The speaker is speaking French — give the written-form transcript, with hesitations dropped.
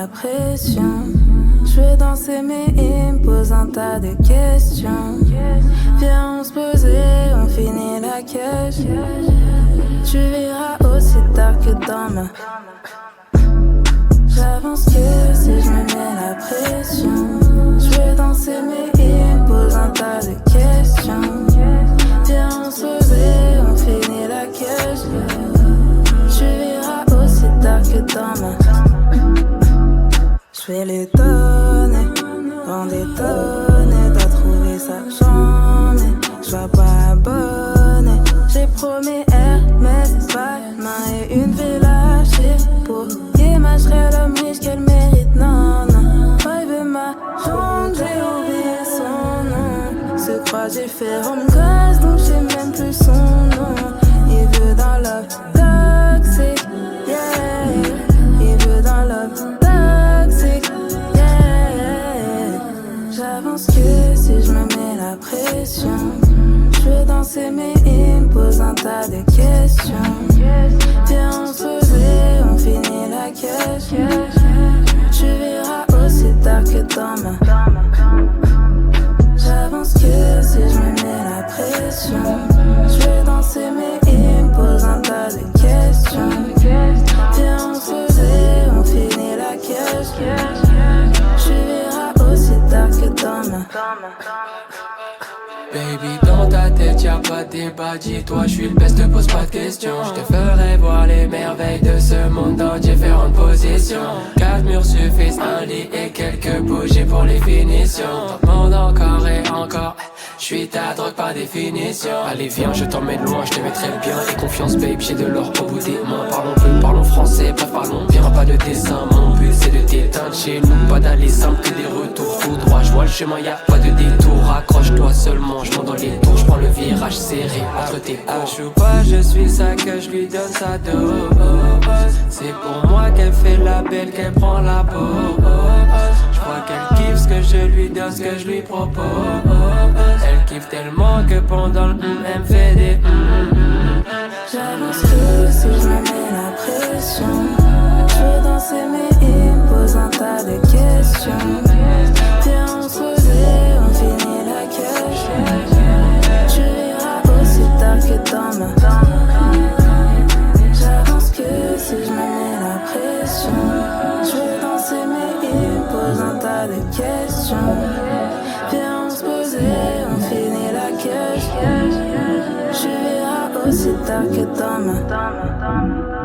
la pression. Je veux danser mais il me pose un tas de questions. Viens on se poser, on finit la cache. Tu verras aussi tard que demain. J'avance que si je me mets la pression. Je veux danser mais il me pose un tas de questions. Viens on se poser, on finit la cache. Tu verras aussi tard que demain. J'fais les tonnes, dans des tonnes. T'as trouvé ça jamais, j'vois pas abonné. J'ai promis Hermès, Balmain et une villa chez Pour Yéma, j'serais l'homme riche qu'elle mérite, non, non. Vibe ma chambre, j'ai oublié son nom. Se croit j'ai fait home gosse, donc j'ai même plus son nom. Il veut dans love toxic, yeah. Il veut dans love toxic, yeah. J'avance que si je me mets la pression. Je veux danser mais il me pose un tas de questions. Viens on se poser, on finit la cache. Tu verras aussi tard que demain. J'avance que si je me mets la pression. Je veux danser mais il me pose un tas de questions. Viens on se poser, on finit la cache. Tu verras aussi tard que demain. Baby, dans ta tête y'a pas de débat. Dis-toi, je suis le best, te pose pas de questions. Je te ferai voir les merveilles de ce monde dans différentes positions. 4 murs suffisent, un lit et quelques bougies pour les finitions. Demande encore et encore, je suis ta drogue par définition. Allez viens, je t'emmène loin, je te mettrai bien. Et confiance babe, j'ai de l'or au bout des mains. Parlons peu, parlons français, bref parlons bien. Pas de dessin, mon but c'est de t'éteindre chez nous. Pas d'aller simple que des retours tout droit. Je vois le chemin, y'a pas de détour. Accroche-toi seulement, je monte dans les tours. Je prends le virage serré entre tes cours. Je ou pas, je suis ça que je lui donne sa dose. C'est pour moi qu'elle fait la belle, qu'elle prend la pause. Je crois qu'elle kiffe ce que je lui donne, ce que je lui propose. Elle kiffe tellement que pendant le elle me fait des J'avance que si je me mets la pression. Je veux danser mais il me pose un tas de questions. Viens on se poser, on finit la cache. Tu verras aussi tard que demain. J'avance que si je me mets la pression. Je veux danser mais il me pose un tas de questions. Viens on se poser, on finit la cache. Tu verras aussi tard que demain.